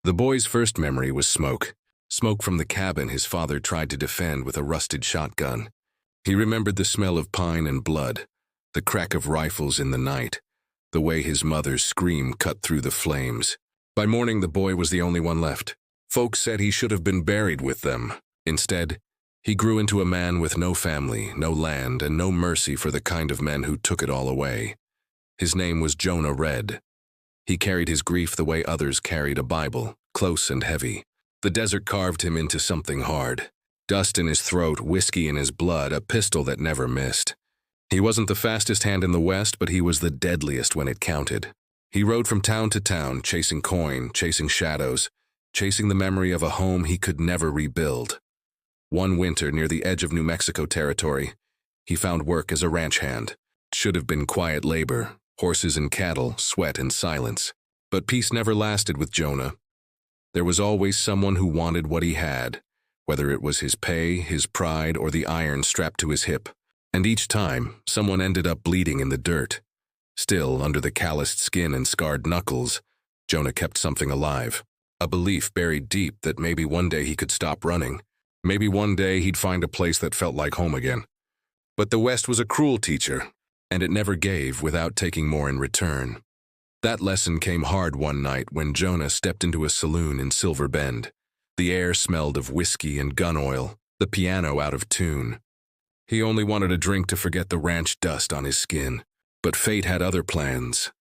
The boy's first memory was smoke. Smoke from the cabin his father tried to defend with a rusted shotgun. He remembered the smell of pine and blood, the crack of rifles in the night, the way his mother's scream cut through the flames. By morning, the boy was the only one left. Folks said he should have been buried with them. Instead, he grew into a man with no family, no land, and no mercy for the kind of men who took it all away. His name was Jonah Red. He carried his grief the way others carried a Bible, close and heavy. The desert carved him into something hard. Dust in his throat, whiskey in his blood, a pistol that never missed. He wasn't the fastest hand in the West, but he was the deadliest when it counted. He rode from town to town, chasing coin, chasing shadows, chasing the memory of a home he could never rebuild. One winter, near the edge of New Mexico territory, he found work as a ranch hand. It should have been quiet labor, horses and cattle, sweat and silence. But peace never lasted with Jonah. There was always someone who wanted what he had, whether it was his pay, his pride, or the iron strapped to his hip. And each time, someone ended up bleeding in the dirt. Still, under the calloused skin and scarred knuckles, Jonah kept something alive. A belief buried deep that maybe one day he could stop running. Maybe one day he'd find a place that felt like home again. But the West was a cruel teacher, and it never gave without taking more in return. That lesson came hard one night when Jonah stepped into a saloon in Silver Bend. The air smelled of whiskey and gun oil, the piano out of tune. He only wanted a drink to forget the ranch dust on his skin. But fate had other plans.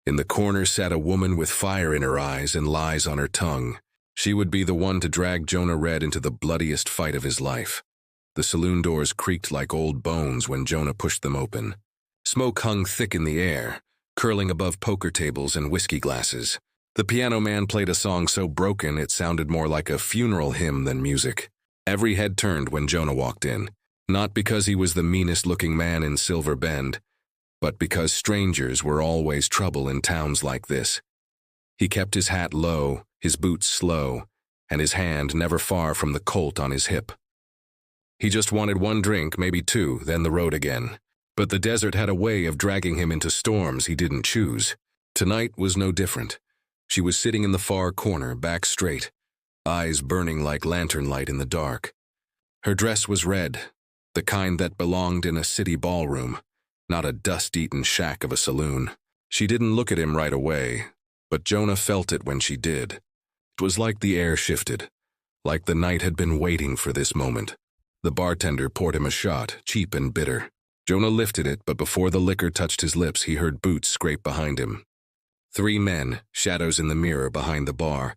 In the corner sat a woman with fire in her eyes and lies on her tongue. She would be the one to drag Jonah Red into the bloodiest fight of his life. The saloon doors creaked like old bones when Jonah pushed them open. Smoke hung thick in the air, curling above poker tables and whiskey glasses. The piano man played a song so broken it sounded more like a funeral hymn than music. Every head turned when Jonah walked in. Not because he was the meanest-looking man in Silver Bend, but because strangers were always trouble in towns like this. He kept his hat low, his boots slow, and his hand never far from the Colt on his hip. He just wanted one drink, maybe two, then the road again. But the desert had a way of dragging him into storms he didn't choose. Tonight was no different. She was sitting in the far corner, back straight, eyes burning like lantern light in the dark. Her dress was red, the kind that belonged in a city ballroom, not a dust-eaten shack of a saloon. She didn't look at him right away, but Jonah felt it when she did. It was like the air shifted, like the night had been waiting for this moment. The bartender poured him a shot, cheap and bitter. Jonah lifted it, but before the liquor touched his lips, he heard boots scrape behind him. 3 men, shadows in the mirror behind the bar.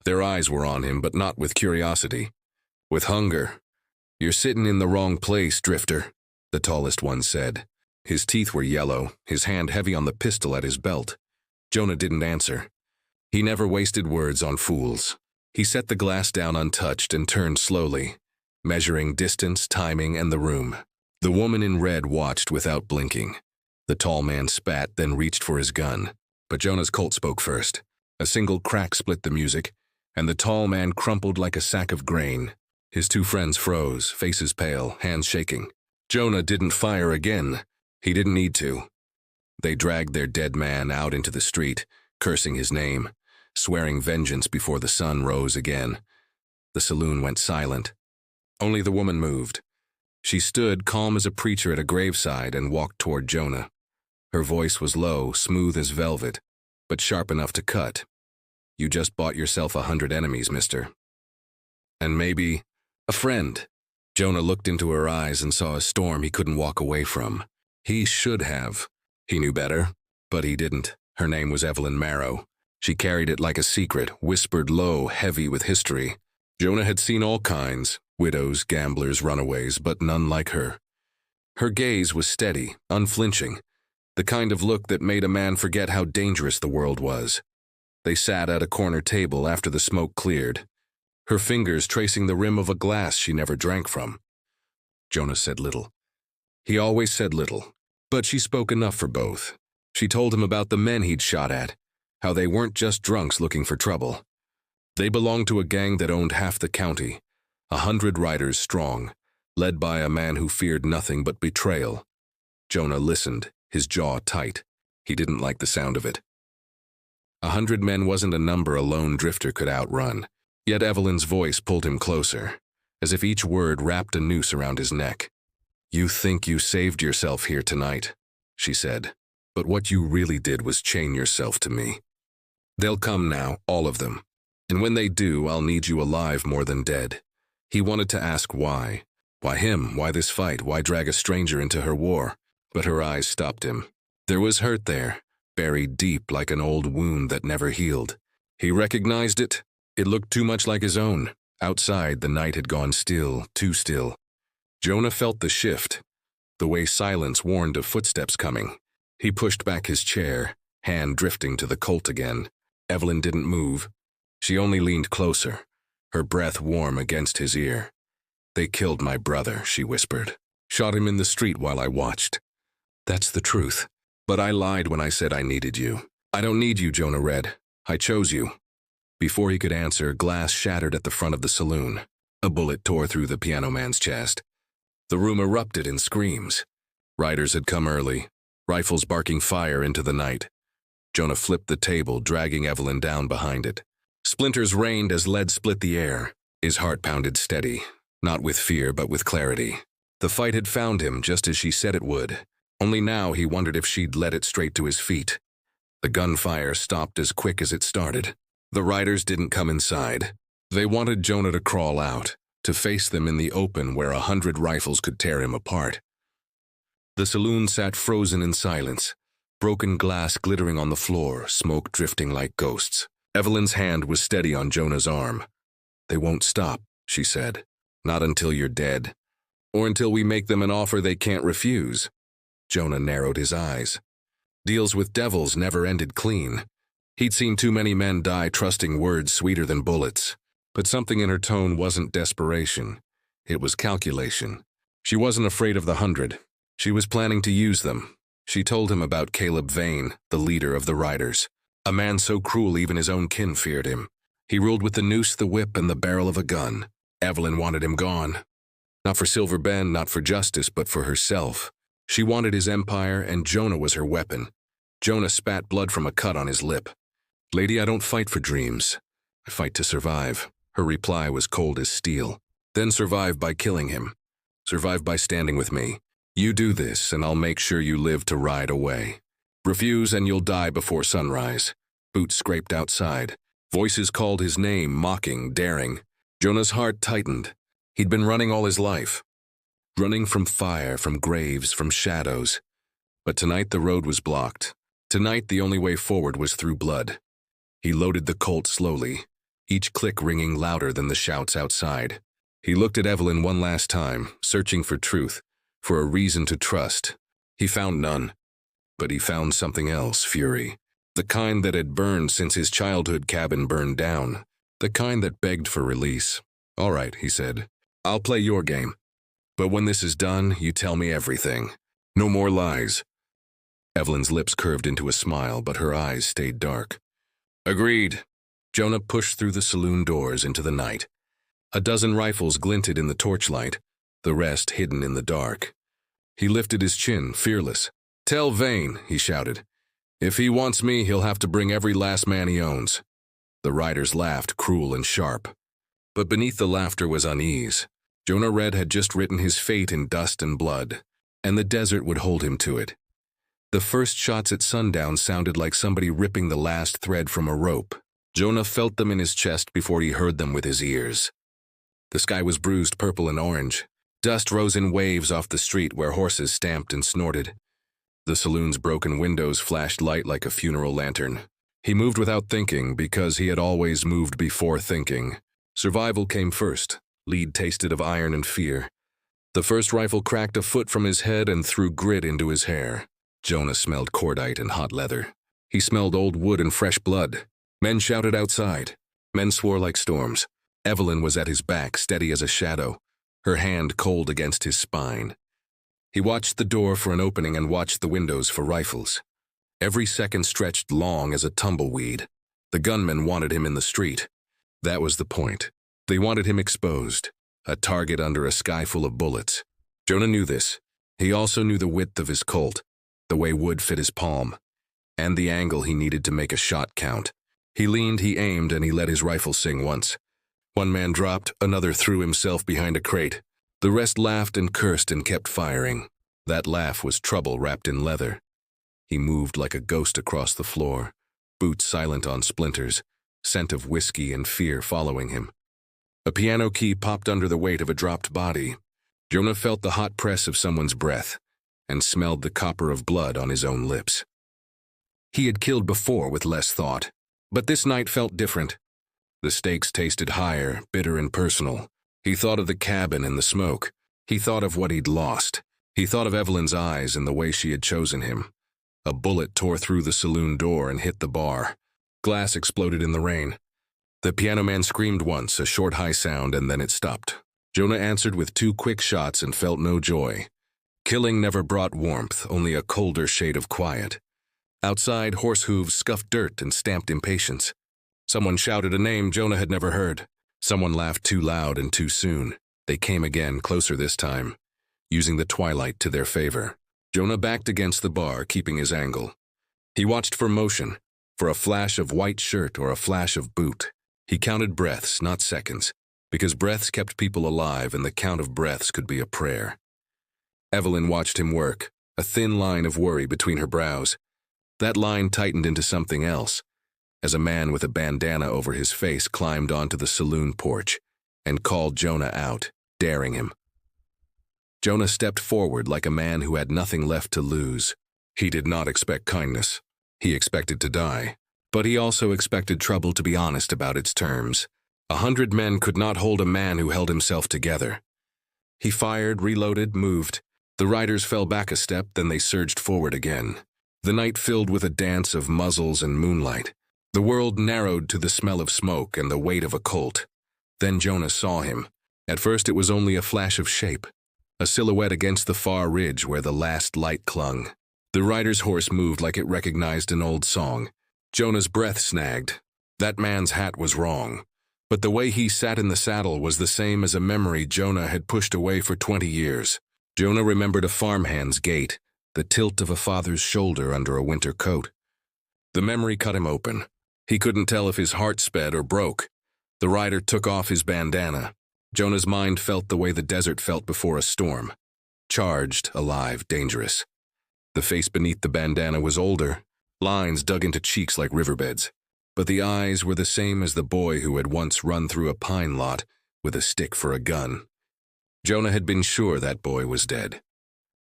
Their eyes were on him, but not with curiosity, with hunger. "You're sitting in the wrong place, Drifter," the tallest one said. His teeth were yellow, his hand heavy on the pistol at his belt. Jonah didn't answer. He never wasted words on fools. He set the glass down untouched and turned slowly, measuring distance, timing, and the room. The woman in red watched without blinking. The tall man spat, then reached for his gun. But Jonah's Colt spoke first. A single crack split the music, and the tall man crumpled like a sack of grain. His 2 friends froze, faces pale, hands shaking. Jonah didn't fire again. He didn't need to. They dragged their dead man out into the street, cursing his name, swearing vengeance before the sun rose again. The saloon went silent. Only the woman moved. She stood calm as a preacher at a graveside and walked toward Jonah. Her voice was low, smooth as velvet, but sharp enough to cut. "You just bought yourself 100 enemies, mister. And maybe a friend." Jonah looked into her eyes and saw a storm he couldn't walk away from. He should have. He knew better, but he didn't. Her name was Evelyn Marrow. She carried it like a secret, whispered low, heavy with history. Jonah had seen all kinds, widows, gamblers, runaways, but none like her. Her gaze was steady, unflinching, the kind of look that made a man forget how dangerous the world was. They sat at a corner table after the smoke cleared, her fingers tracing the rim of a glass she never drank from. Jonah said little. He always said little, but she spoke enough for both. She told him about the men he'd shot at, how they weren't just drunks looking for trouble. They belonged to a gang that owned half the county, 100 riders strong, led by a man who feared nothing but betrayal. Jonah listened, his jaw tight. He didn't like the sound of it. 100 men wasn't a number a lone drifter could outrun. Yet Evelyn's voice pulled him closer, as if each word wrapped a noose around his neck. "You think you saved yourself here tonight," she said. "But what you really did was chain yourself to me. They'll come now, all of them. And when they do, I'll need you alive more than dead." He wanted to ask why. Why him? Why this fight? Why drag a stranger into her war? But her eyes stopped him. There was hurt there, buried deep like an old wound that never healed. He recognized it. It looked too much like his own. Outside, the night had gone still, too still. Jonah felt the shift, the way silence warned of footsteps coming. He pushed back his chair, hand drifting to the Colt again. Evelyn didn't move. She only leaned closer, her breath warm against his ear. "They killed my brother," she whispered. "Shot him in the street while I watched. That's the truth. But I lied when I said I needed you. I don't need you," Jonah read. "I chose you." Before he could answer, glass shattered at the front of the saloon. A bullet tore through the piano man's chest. The room erupted in screams. Riders had come early, rifles barking fire into the night. Jonah flipped the table, dragging Evelyn down behind it. Splinters rained as lead split the air. His heart pounded steady, not with fear but with clarity. The fight had found him just as she said it would. Only now he wondered if she'd led it straight to his feet. The gunfire stopped as quick as it started. The riders didn't come inside. They wanted Jonah to crawl out, to face them in the open where 100 rifles could tear him apart. The saloon sat frozen in silence, broken glass glittering on the floor, smoke drifting like ghosts. Evelyn's hand was steady on Jonah's arm. "They won't stop," she said. "Not until you're dead. Or until we make them an offer they can't refuse." Jonah narrowed his eyes. Deals with devils never ended clean. He'd seen too many men die trusting words sweeter than bullets. But something in her tone wasn't desperation. It was calculation. She wasn't afraid of the 100. She was planning to use them. She told him about Caleb Vane, the leader of the riders. A man so cruel even his own kin feared him. He ruled with the noose, the whip, and the barrel of a gun. Evelyn wanted him gone. Not for Silver Ben, not for justice, but for herself. She wanted his empire, and Jonah was her weapon. Jonah spat blood from a cut on his lip. "Lady, I don't fight for dreams. I fight to survive." Her reply was cold as steel. "Then survive by killing him. Survive by standing with me. You do this, and I'll make sure you live to ride away. Refuse, and you'll die before sunrise." Boots scraped outside. Voices called his name, mocking, daring. Jonah's heart tightened. He'd been running all his life. Running from fire, from graves, from shadows. But tonight the road was blocked. Tonight the only way forward was through blood. He loaded the Colt slowly, each click ringing louder than the shouts outside. He looked at Evelyn one last time, searching for truth, for a reason to trust. He found none. But he found something else, fury. The kind that had burned since his childhood cabin burned down. The kind that begged for release. "All right," he said. "I'll play your game. But when this is done, you tell me everything. No more lies." Evelyn's lips curved into a smile, but her eyes stayed dark. "Agreed." Jonah pushed through the saloon doors into the night. A dozen rifles glinted in the torchlight, the rest hidden in the dark. He lifted his chin, fearless. "Tell Vane," he shouted. "If he wants me, he'll have to bring every last man he owns." The riders laughed, cruel and sharp. But beneath the laughter was unease. Jonah Red had just written his fate in dust and blood, and the desert would hold him to it. The first shots at sundown sounded like somebody ripping the last thread from a rope. Jonah felt them in his chest before he heard them with his ears. The sky was bruised purple and orange. Dust rose in waves off the street where horses stamped and snorted. The saloon's broken windows flashed light like a funeral lantern. He moved without thinking because he had always moved before thinking. Survival came first. Lead tasted of iron and fear. The first rifle cracked a foot from his head and threw grit into his hair. Jonah smelled cordite and hot leather. He smelled old wood and fresh blood. Men shouted outside. Men swore like storms. Evelyn was at his back, steady as a shadow, her hand cold against his spine. He watched the door for an opening and watched the windows for rifles. Every second stretched long as a tumbleweed. The gunmen wanted him in the street. That was the point. They wanted him exposed, a target under a sky full of bullets. Jonah knew this. He also knew the width of his Colt, the way wood fit his palm. and the angle he needed to make a shot count. He leaned, he aimed, and he let his rifle sing once. One man dropped, another threw himself behind a crate. The rest laughed and cursed and kept firing. That laugh was trouble wrapped in leather. He moved like a ghost across the floor, boots silent on splinters, scent of whiskey and fear following him. A piano key popped under the weight of a dropped body. Jonah felt the hot press of someone's breath and smelled the copper of blood on his own lips. He had killed before with less thought, but this night felt different. The stakes tasted higher, bitter and personal. He thought of the cabin and the smoke. He thought of what he'd lost. He thought of Evelyn's eyes and the way she had chosen him. A bullet tore through the saloon door and hit the bar. Glass exploded in the rain. The piano man screamed once, a short high sound, and then it stopped. Jonah answered with 2 quick shots and felt no joy. Killing never brought warmth, only a colder shade of quiet. Outside, horse hooves scuffed dirt and stamped impatience. Someone shouted a name Jonah had never heard. Someone laughed too loud and too soon. They came again, closer this time, using the twilight to their favor. Jonah backed against the bar, keeping his angle. He watched for motion, for a flash of white shirt or a flash of boot. He counted breaths, not seconds, because breaths kept people alive and the count of breaths could be a prayer. Evelyn watched him work, a thin line of worry between her brows. That line tightened into something else, as a man with a bandana over his face climbed onto the saloon porch and called Jonah out, daring him. Jonah stepped forward like a man who had nothing left to lose. He did not expect kindness. He expected to die. But he also expected trouble to be honest about its terms. 100 men could not hold a man who held himself together. He fired, reloaded, moved. The riders fell back a step, then they surged forward again. The night filled with a dance of muzzles and moonlight. The world narrowed to the smell of smoke and the weight of a Colt. Then Jonah saw him. At first it was only a flash of shape, a silhouette against the far ridge where the last light clung. The rider's horse moved like it recognized an old song. Jonah's breath snagged. That man's hat was wrong. But the way he sat in the saddle was the same as a memory Jonah had pushed away for 20 years. Jonah remembered a farmhand's gait, the tilt of a father's shoulder under a winter coat. The memory cut him open. He couldn't tell if his heart sped or broke. The rider took off his bandana. Jonah's mind felt the way the desert felt before a storm. Charged, alive, dangerous. The face beneath the bandana was older, lines dug into cheeks like riverbeds. But the eyes were the same as the boy who had once run through a pine lot with a stick for a gun. Jonah had been sure that boy was dead.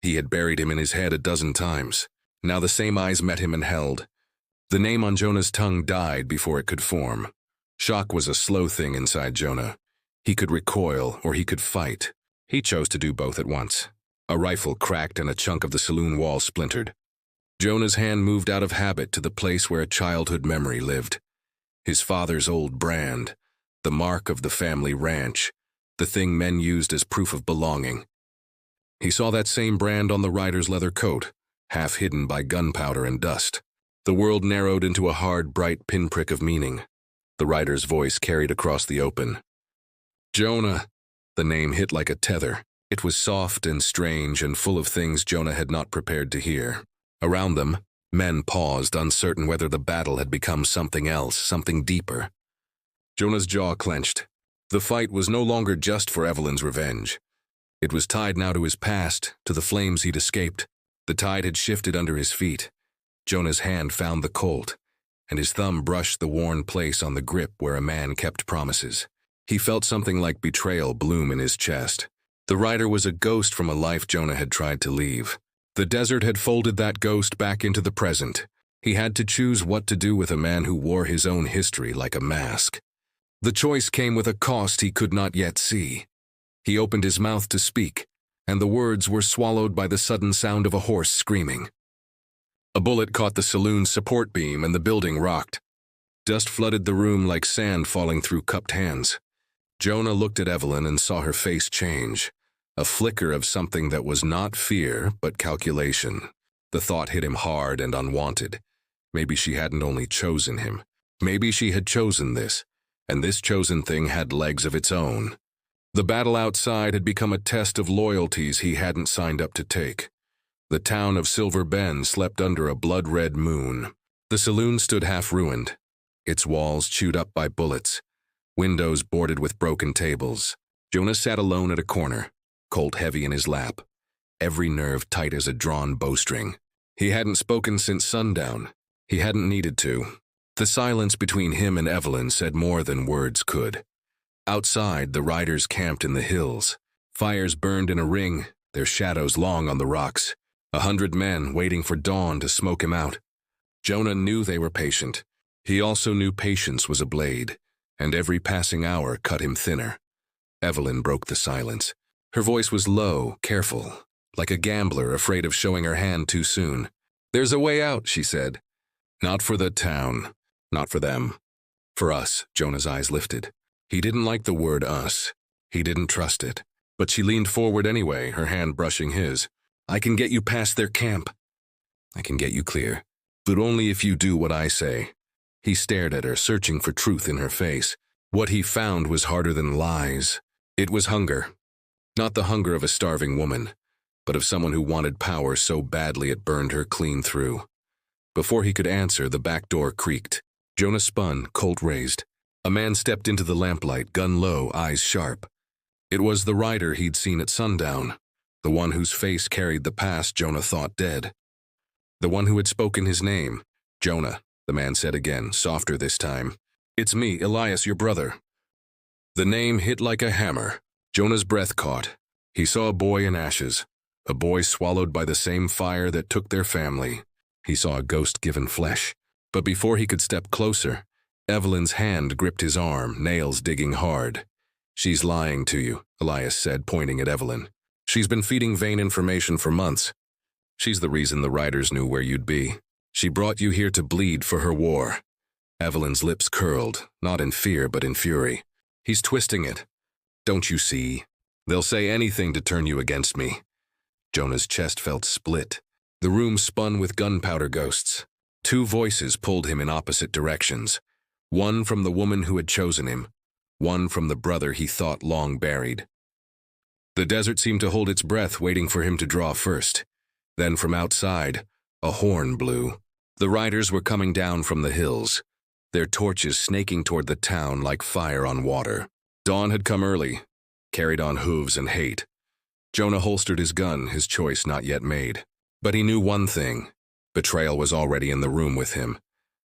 He had buried him in his head a dozen times. Now the same eyes met him and held. The name on Jonah's tongue died before it could form. Shock was a slow thing inside Jonah. He could recoil or he could fight. He chose to do both at once. A rifle cracked and a chunk of the saloon wall splintered. Jonah's hand moved out of habit to the place where a childhood memory lived. His father's old brand, the mark of the family ranch, the thing men used as proof of belonging. He saw that same brand on the rider's leather coat, half hidden by gunpowder and dust. The world narrowed into a hard, bright pinprick of meaning. The rider's voice carried across the open. Jonah! The name hit like a tether. It was soft and strange and full of things Jonah had not prepared to hear. Around them, men paused, uncertain whether the battle had become something else, something deeper. Jonah's jaw clenched. The fight was no longer just for Evelyn's revenge. It was tied now to his past, to the flames he'd escaped. The tide had shifted under his feet. Jonah's hand found the Colt, and his thumb brushed the worn place on the grip where a man kept promises. He felt something like betrayal bloom in his chest. The rider was a ghost from a life Jonah had tried to leave. The desert had folded that ghost back into the present. He had to choose what to do with a man who wore his own history like a mask. The choice came with a cost he could not yet see. He opened his mouth to speak, and the words were swallowed by the sudden sound of a horse screaming. A bullet caught the saloon's support beam and the building rocked. Dust flooded the room like sand falling through cupped hands. Jonah looked at Evelyn and saw her face change. A flicker of something that was not fear, but calculation. The thought hit him hard and unwanted. Maybe she hadn't only chosen him. Maybe she had chosen this, and this chosen thing had legs of its own. The battle outside had become a test of loyalties he hadn't signed up to take. The town of Silver Bend slept under a blood-red moon. The saloon stood half-ruined, its walls chewed up by bullets, windows boarded with broken tables. Jonah sat alone at a corner, cold heavy in his lap, every nerve tight as a drawn bowstring. He hadn't spoken since sundown. He hadn't needed to. The silence between him and Evelyn said more than words could. Outside, the riders camped in the hills. Fires burned in a ring, their shadows long on the rocks. 100 men waiting for dawn to smoke him out. Jonah knew they were patient. He also knew patience was a blade, and every passing hour cut him thinner. Evelyn broke the silence. Her voice was low, careful, like a gambler afraid of showing her hand too soon. "There's a way out," she said. "Not for the town. Not for them. For us." Jonah's eyes lifted. He didn't like the word us. He didn't trust it. But she leaned forward anyway, her hand brushing his. "I can get you past their camp. I can get you clear. But only if you do what I say." He stared at her, searching for truth in her face. What he found was harder than lies. It was hunger. Not the hunger of a starving woman, but of someone who wanted power so badly it burned her clean through. Before he could answer, the back door creaked. Jonah spun, Colt raised. A man stepped into the lamplight, gun low, eyes sharp. It was the rider he'd seen at sundown, the one whose face carried the past Jonah thought dead. The one who had spoken his name. "Jonah," the man said again, softer this time. "It's me, Elias, your brother." The name hit like a hammer. Jonah's breath caught. He saw a boy in ashes, a boy swallowed by the same fire that took their family. He saw a ghost given flesh. But before he could step closer, Evelyn's hand gripped his arm, nails digging hard. "She's lying to you," Elias said, pointing at Evelyn. "She's been feeding vain information for months. She's the reason the riders knew where you'd be. She brought you here to bleed for her war." Evelyn's lips curled, not in fear but in fury. "He's twisting it. Don't you see? They'll say anything to turn you against me." Jonah's chest felt split. The room spun with gunpowder ghosts. 2 voices pulled him in opposite directions. One from the woman who had chosen him, one from the brother he thought long buried. The desert seemed to hold its breath, waiting for him to draw first. Then from outside, a horn blew. The riders were coming down from the hills, their torches snaking toward the town like fire on water. Dawn had come early, carried on hooves and hate. Jonah holstered his gun, his choice not yet made. But he knew one thing. Betrayal was already in the room with him,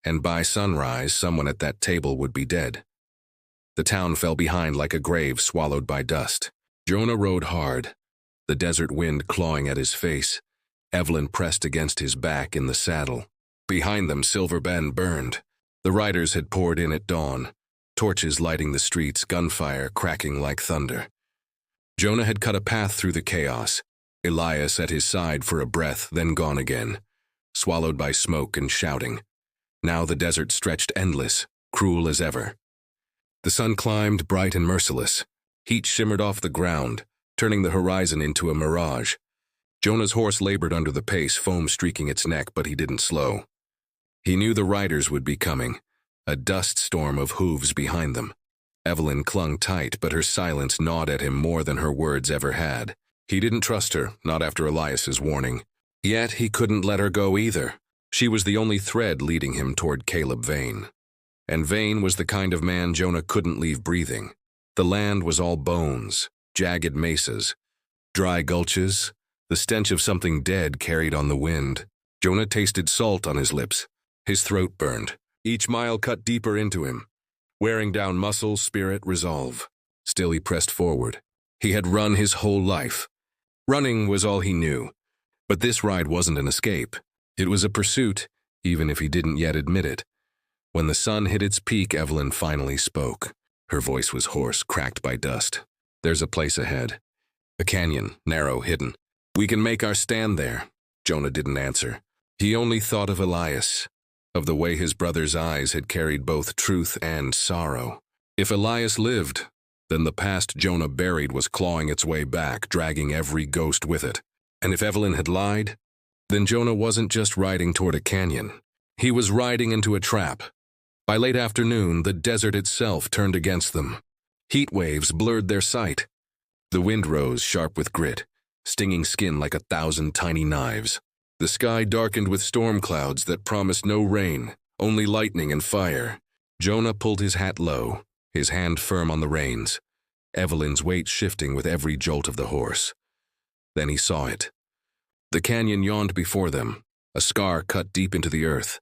and by sunrise someone at that table would be dead. The town fell behind like a grave swallowed by dust. Jonah rode hard, the desert wind clawing at his face. Evelyn pressed against his back in the saddle. Behind them, Silver Bend burned. The riders had poured in at dawn, torches lighting the streets, gunfire cracking like thunder. Jonah had cut a path through the chaos, Elias at his side for a breath, then gone again, swallowed by smoke and shouting. Now the desert stretched endless, cruel as ever. The sun climbed, bright and merciless. Heat shimmered off the ground, turning the horizon into a mirage. Jonah's horse labored under the pace, foam streaking its neck, but he didn't slow. He knew the riders would be coming, a dust storm of hooves behind them. Evelyn clung tight, but her silence gnawed at him more than her words ever had. He didn't trust her, not after Elias's warning. Yet he couldn't let her go either. She was the only thread leading him toward Caleb Vane. And Vane was the kind of man Jonah couldn't leave breathing. The land was all bones, jagged mesas, dry gulches, the stench of something dead carried on the wind. Jonah tasted salt on his lips. His throat burned. Each mile cut deeper into him, wearing down muscle, spirit, resolve. Still he pressed forward. He had run his whole life. Running was all he knew. But this ride wasn't an escape. It was a pursuit, even if he didn't yet admit it. When the sun hit its peak, Evelyn finally spoke. Her voice was hoarse, cracked by dust. "There's a place ahead. A canyon, narrow, hidden. We can make our stand there." Jonah didn't answer. He only thought of Elias, of the way his brother's eyes had carried both truth and sorrow. If Elias lived, then the past Jonah buried was clawing its way back, dragging every ghost with it. And if Evelyn had lied, then Jonah wasn't just riding toward a canyon. He was riding into a trap. By late afternoon, the desert itself turned against them. Heat waves blurred their sight. The wind rose, sharp with grit, stinging skin like 1,000 tiny knives. The sky darkened with storm clouds that promised no rain, only lightning and fire. Jonah pulled his hat low, his hand firm on the reins, Evelyn's weight shifting with every jolt of the horse. Then he saw it. The canyon yawned before them, a scar cut deep into the earth,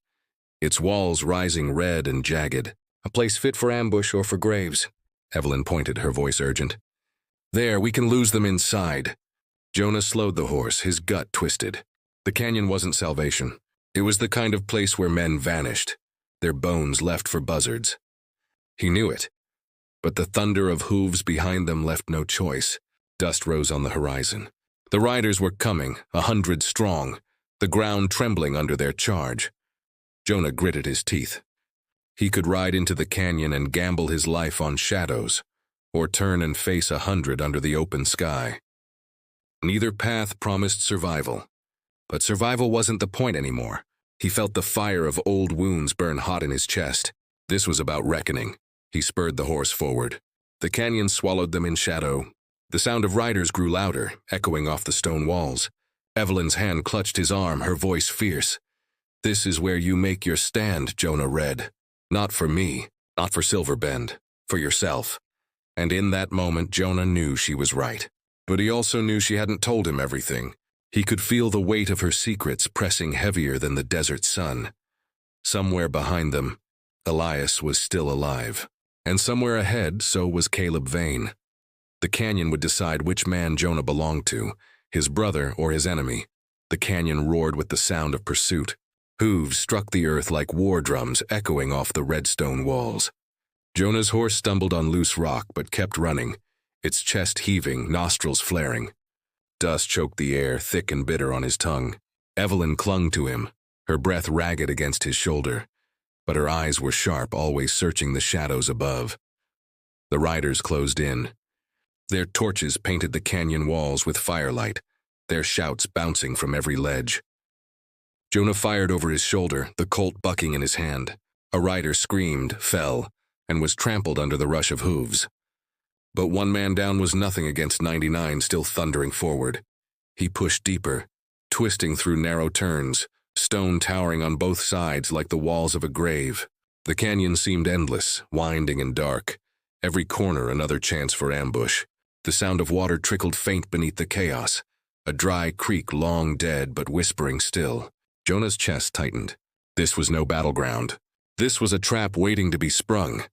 its walls rising red and jagged, a place fit for ambush or for graves. Evelyn pointed, her voice urgent. There, we can lose them inside. Jonah slowed the horse, his gut twisted. The canyon wasn't salvation. It was the kind of place where men vanished, their bones left for buzzards. He knew it, but the thunder of hooves behind them left no choice. Dust rose on the horizon. The riders were coming, 100 strong, the ground trembling under their charge. Jonah gritted his teeth. He could ride into the canyon and gamble his life on shadows, or turn and face 100 under the open sky. Neither path promised survival, but survival wasn't the point anymore. He felt the fire of old wounds burn hot in his chest. This was about reckoning. He spurred the horse forward. The canyon swallowed them in shadow. The sound of riders grew louder, echoing off the stone walls. Evelyn's hand clutched his arm, her voice fierce. This is where you make your stand, Jonah read. Not for me, not for Silverbend, for yourself. And in that moment, Jonah knew she was right. But he also knew she hadn't told him everything. He could feel the weight of her secrets pressing heavier than the desert sun. Somewhere behind them, Elias was still alive. And somewhere ahead, so was Caleb Vane. The canyon would decide which man Jonah belonged to, his brother or his enemy. The canyon roared with the sound of pursuit. Hooves struck the earth like war drums echoing off the red stone walls. Jonah's horse stumbled on loose rock but kept running, its chest heaving, nostrils flaring. Dust choked the air, thick and bitter on his tongue. Evelyn clung to him, her breath ragged against his shoulder, but her eyes were sharp, always searching the shadows above. The riders closed in. Their torches painted the canyon walls with firelight, their shouts bouncing from every ledge. Jonah fired over his shoulder, the Colt bucking in his hand. A rider screamed, fell, and was trampled under the rush of hooves. But one man down was nothing against 99 still thundering forward. He pushed deeper, twisting through narrow turns, stone towering on both sides like the walls of a grave. The canyon seemed endless, winding and dark, every corner another chance for ambush. The sound of water trickled faint beneath the chaos, a dry creek long dead but whispering still. Jonah's chest tightened. This was no battleground. This was a trap waiting to be sprung.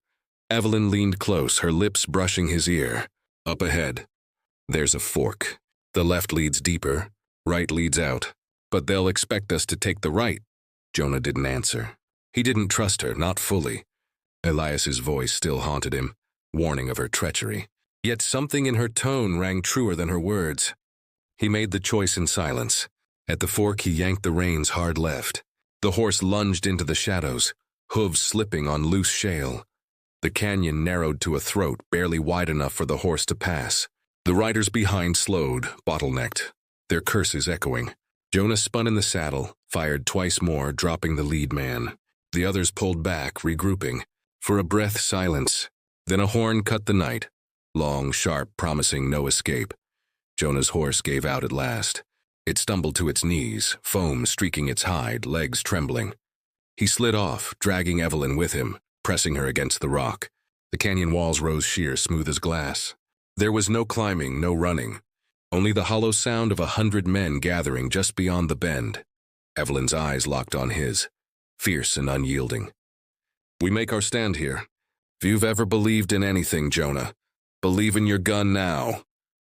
Evelyn leaned close, her lips brushing his ear. Up ahead. There's a fork. The left leads deeper, right leads out. But they'll expect us to take the right. Jonah didn't answer. He didn't trust her, not fully. Elias's voice still haunted him, warning of her treachery. Yet something in her tone rang truer than her words. He made the choice in silence. At the fork, he yanked the reins hard left. The horse lunged into the shadows, hooves slipping on loose shale. The canyon narrowed to a throat barely wide enough for the horse to pass. The riders behind slowed, bottlenecked, their curses echoing. Jonah spun in the saddle, fired twice more, dropping the lead man. The others pulled back, regrouping. For a breath, silence. Then a horn cut the night, long, sharp, promising no escape. Jonah's horse gave out at last. It stumbled to its knees, foam streaking its hide, legs trembling. He slid off, dragging Evelyn with him, pressing her against the rock. The canyon walls rose sheer, smooth as glass. There was no climbing, no running. Only the hollow sound of 100 men gathering just beyond the bend. Evelyn's eyes locked on his, fierce and unyielding. We make our stand here. If you've ever believed in anything, Jonah, believe in your gun now.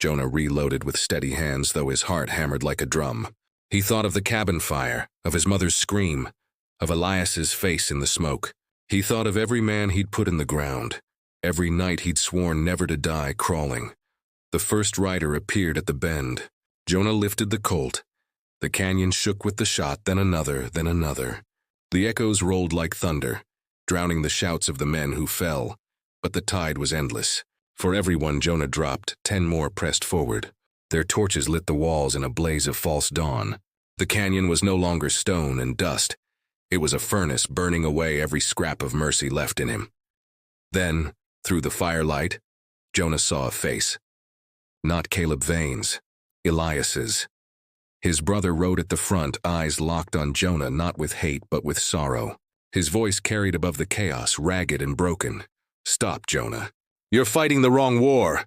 Jonah reloaded with steady hands, though his heart hammered like a drum. He thought of the cabin fire, of his mother's scream, of Elias's face in the smoke. He thought of every man he'd put in the ground, every night he'd sworn never to die crawling. The first rider appeared at the bend. Jonah lifted the Colt. The canyon shook with the shot, then another, then another. The echoes rolled like thunder, drowning the shouts of the men who fell. But the tide was endless. For every one Jonah dropped, 10 more pressed forward. Their torches lit the walls in a blaze of false dawn. The canyon was no longer stone and dust. It was a furnace burning away every scrap of mercy left in him. Then, through the firelight, Jonah saw a face. Not Caleb Vane's. Elias's. His brother rode at the front, eyes locked on Jonah, not with hate but with sorrow. His voice carried above the chaos, ragged and broken. "Stop, Jonah. You're fighting the wrong war."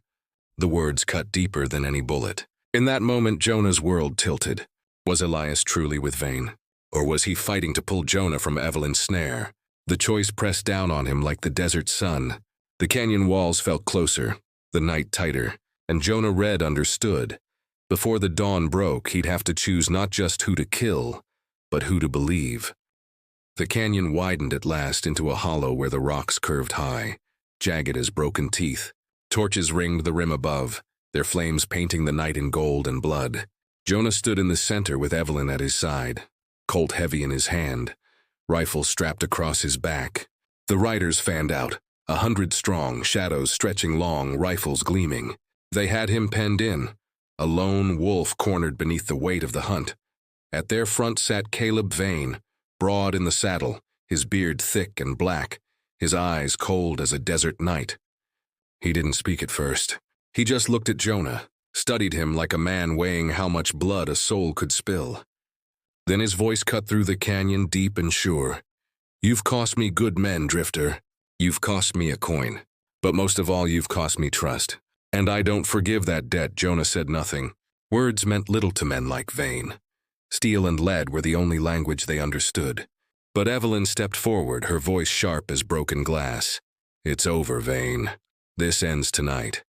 The words cut deeper than any bullet. In that moment, Jonah's world tilted. Was Elias truly with Vane? Or was he fighting to pull Jonah from Evelyn's snare? The choice pressed down on him like the desert sun. The canyon walls felt closer, the night tighter, and Jonah Red understood. Before the dawn broke, he'd have to choose not just who to kill, but who to believe. The canyon widened at last into a hollow where the rocks curved high, jagged as broken teeth. Torches ringed the rim above, their flames painting the night in gold and blood. Jonah stood in the center with Evelyn at his side, Colt heavy in his hand, rifle strapped across his back. The riders fanned out, 100 strong, shadows stretching long, rifles gleaming. They had him penned in, a lone wolf cornered beneath the weight of the hunt. At their front sat Caleb Vane, broad in the saddle, his beard thick and black, his eyes cold as a desert night. He didn't speak at first. He just looked at Jonah, studied him like a man weighing how much blood a soul could spill. Then his voice cut through the canyon, deep and sure. "You've cost me good men, Drifter. You've cost me a coin. But most of all, you've cost me trust. And I don't forgive that debt." Jonah said nothing. Words meant little to men like Vane. Steel and lead were the only language they understood. But Evelyn stepped forward, her voice sharp as broken glass. "It's over, Vane. This ends tonight."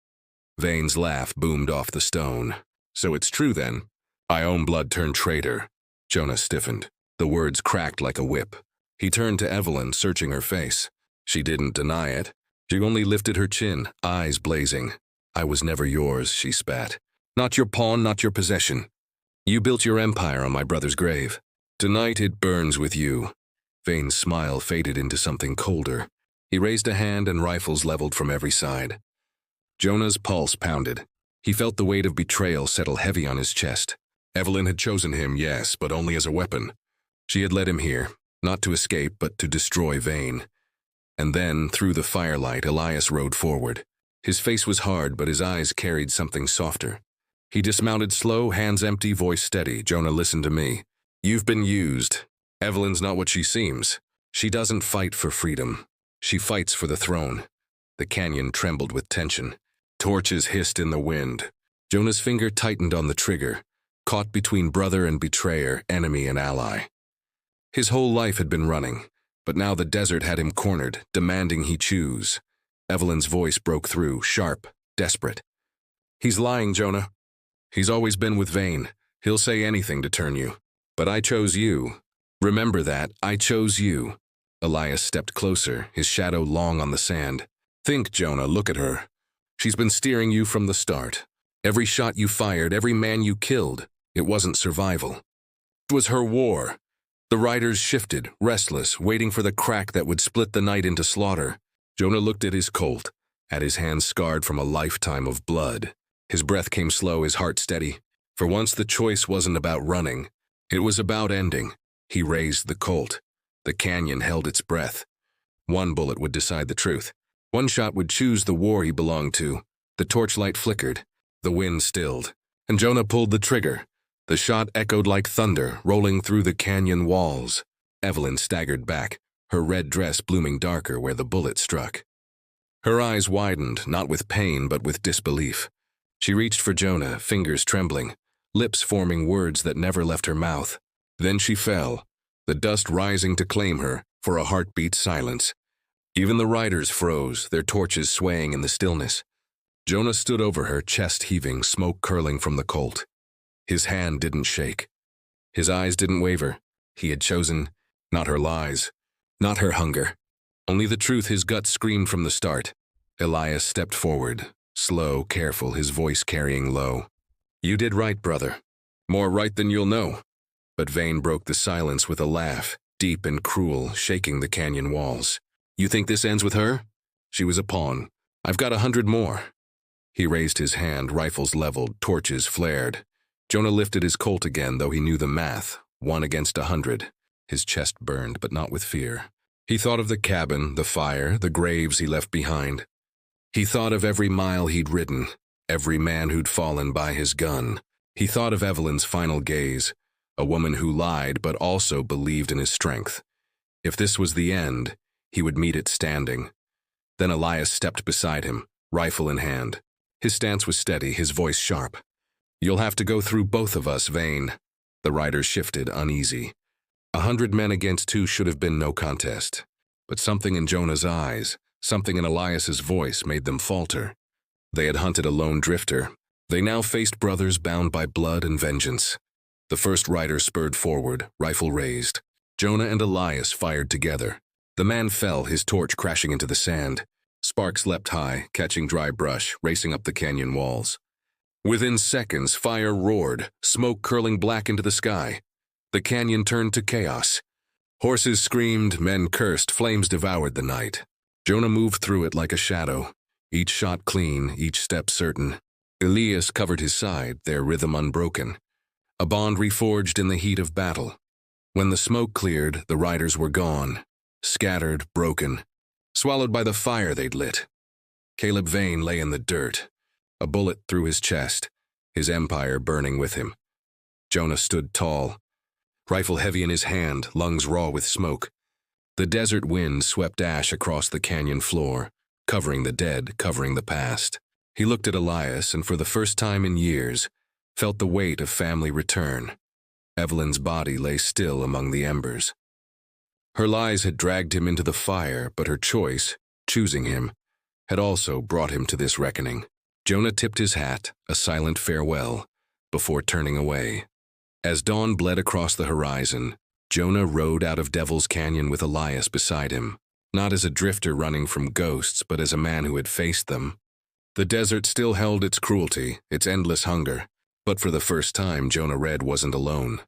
Vane's laugh boomed off the stone. "So it's true then? I own blood turned traitor." Jonah stiffened. The words cracked like a whip. He turned to Evelyn, searching her face. She didn't deny it. She only lifted her chin, eyes blazing. "I was never yours," she spat. "Not your pawn, not your possession. You built your empire on my brother's grave. Tonight it burns with you." Vane's smile faded into something colder. He raised a hand and rifles leveled from every side. Jonah's pulse pounded. He felt the weight of betrayal settle heavy on his chest. Evelyn had chosen him, yes, but only as a weapon. She had led him here, not to escape, but to destroy Vane. And then, through the firelight, Elias rode forward. His face was hard, but his eyes carried something softer. He dismounted slow, hands empty, voice steady. "Jonah, listen to me. You've been used. Evelyn's not what she seems. She doesn't fight for freedom. She fights for the throne." The canyon trembled with tension. Torches hissed in the wind. Jonah's finger tightened on the trigger, caught between brother and betrayer, enemy and ally. His whole life had been running, but now the desert had him cornered, demanding he choose. Evelyn's voice broke through, sharp, desperate. "He's lying, Jonah. He's always been with Vane. He'll say anything to turn you. But I chose you. Remember that, I chose you." Elias stepped closer, his shadow long on the sand. "Think, Jonah, look at her. She's been steering you from the start. Every shot you fired, every man you killed, it wasn't survival. It was her war." The riders shifted, restless, waiting for the crack that would split the night into slaughter. Jonah looked at his Colt, at his hands scarred from a lifetime of blood. His breath came slow, his heart steady. For once the choice wasn't about running. It was about ending. He raised the Colt. The canyon held its breath. One bullet would decide the truth. One shot would choose the war he belonged to. The torchlight flickered. The wind stilled. And Jonah pulled the trigger. The shot echoed like thunder, rolling through the canyon walls. Evelyn staggered back, her red dress blooming darker where the bullet struck. Her eyes widened, not with pain but with disbelief. She reached for Jonah, fingers trembling, lips forming words that never left her mouth. Then she fell, the dust rising to claim her, for a heartbeat silence. Even the riders froze, their torches swaying in the stillness. Jonah stood over her, chest heaving, smoke curling from the Colt. His hand didn't shake. His eyes didn't waver. He had chosen not her lies, not her hunger, only the truth his gut screamed from the start. Elias stepped forward, slow, careful, his voice carrying low. "You did right, brother. More right than you'll know." But Vane broke the silence with a laugh, deep and cruel, shaking the canyon walls. "You think this ends with her? She was a pawn. I've got 100 more." He raised his hand, rifles leveled, torches flared. Jonah lifted his Colt again, though he knew the math, 1 against 100. His chest burned, but not with fear. He thought of the cabin, the fire, the graves he left behind. He thought of every mile he'd ridden, every man who'd fallen by his gun. He thought of Evelyn's final gaze, a woman who lied but also believed in his strength. If this was the end, he would meet it standing. Then Elias stepped beside him, rifle in hand. His stance was steady, his voice sharp. "You'll have to go through both of us, Vane." The riders shifted, uneasy. 100 men against 2 should have been no contest. But something in Jonah's eyes, something in Elias's voice made them falter. They had hunted a lone drifter. They now faced brothers bound by blood and vengeance. The first rider spurred forward, rifle raised. Jonah and Elias fired together. The man fell, his torch crashing into the sand. Sparks leapt high, catching dry brush, racing up the canyon walls. Within seconds, fire roared, smoke curling black into the sky. The canyon turned to chaos. Horses screamed, men cursed, flames devoured the night. Jonah moved through it like a shadow, each shot clean, each step certain. Elias covered his side, their rhythm unbroken. A bond reforged in the heat of battle. When the smoke cleared, the riders were gone, scattered, broken, swallowed by the fire they'd lit. Caleb Vane lay in the dirt, a bullet through his chest, his empire burning with him. Jonah stood tall, rifle heavy in his hand, lungs raw with smoke. The desert wind swept ash across the canyon floor, covering the dead, covering the past. He looked at Elias and for the first time in years, felt the weight of family return. Evelyn's body lay still among the embers. Her lies had dragged him into the fire, but her choice, choosing him, had also brought him to this reckoning. Jonah tipped his hat, a silent farewell, before turning away. As dawn bled across the horizon, Jonah rode out of Devil's Canyon with Elias beside him, not as a drifter running from ghosts, but as a man who had faced them. The desert still held its cruelty, its endless hunger, but for the first time Jonah Red wasn't alone.